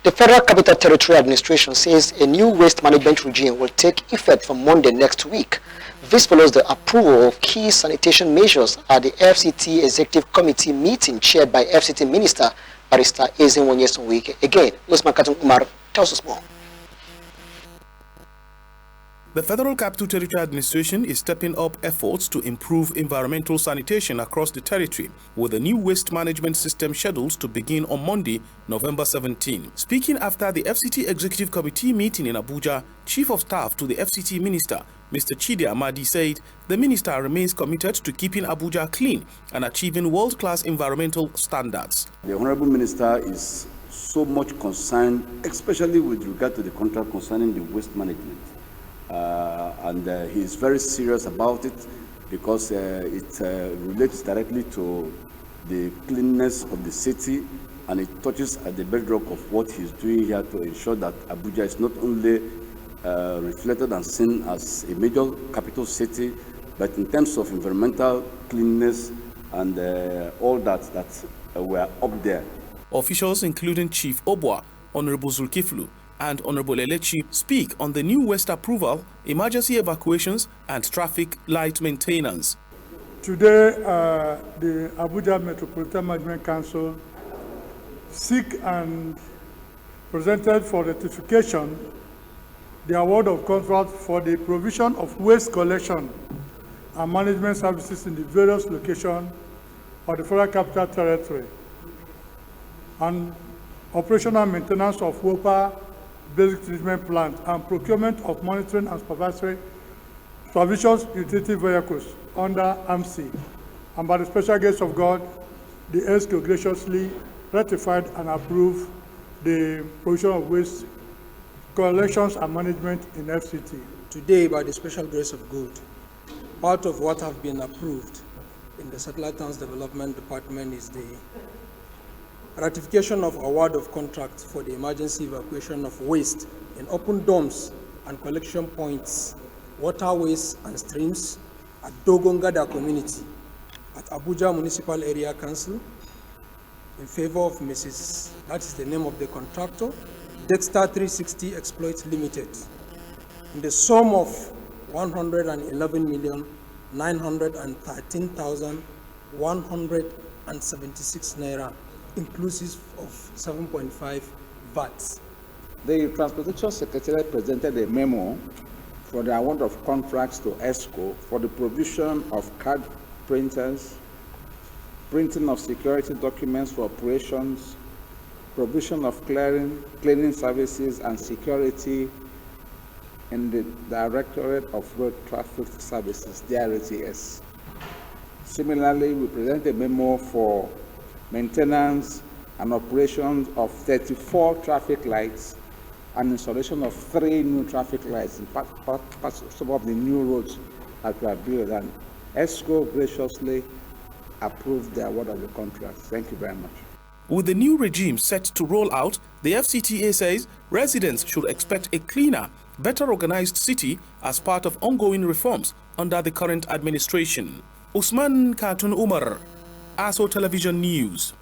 The Federal Capital Territory Administration says a new waste management regime will take effect from Monday next week. This follows the approval of key sanitation measures at the FCT Executive Committee meeting chaired by FCT Minister Barrister Ezen Wonyeson-Wike. Again, Usman Katun Umar tells us more. The Federal Capital Territory Administration is stepping up efforts to improve environmental sanitation across the territory, with a new waste management system scheduled to begin on Monday, November 17. Speaking after the FCT Executive Committee meeting in Abuja, Chief of Staff to the FCT Minister, Mr. Chidi Amadi, said the minister remains committed to keeping Abuja clean and achieving world-class environmental standards. The Honorable Minister is so much concerned, especially with regard to the contract concerning the waste management. And he is very serious about it because it relates directly to the cleanliness of the city, and it touches at the bedrock of what he's doing here to ensure that Abuja is not only reflected and seen as a major capital city, but in terms of environmental cleanliness and all that were up there. Officials including Chief Obwa, Honorable Zulkiflu, and Honorable Elechi speak on the new waste approval, emergency evacuations, and traffic light maintenance. Today, the Abuja Metropolitan Management Council seek and presented for ratification the award of contract for the provision of waste collection and management services in the various locations of the Federal Capital Territory, and operational maintenance of WOPA basic treatment plant, and procurement of monitoring and supervision utility vehicles under AMC. And by the special grace of God, the ESCO graciously ratified and approved the provision of waste collections and management in FCT. Today, by the special grace of God, part of what have been approved in the Satellite Towns Development Department is the ratification of award of contract for the emergency evacuation of waste in open dumps and collection points, waterways and streams at Dogongada community at Abuja Municipal Area Council in favor of Mrs. That is the name of the contractor, Dexter 360 Exploit Limited, in the sum of 111,913,176 naira, inclusive of 7.5 VAT. The Transportation Secretariat presented a memo for the award of contracts to ESCO for the provision of card printers, printing of security documents for operations, provision of cleaning services and security in the Directorate of Road Traffic Services, DRTS. Similarly, we present a memo for maintenance and operations of 34 traffic lights and installation of 3 new traffic lights in parts of some of the new roads that were built, and ESCO graciously approved the award of the contract. Thank you very much. With the new regime set to roll out, the FCTA says residents should expect a cleaner, better organized city as part of ongoing reforms under the current administration. Usman Katun Umar, ASO Television News.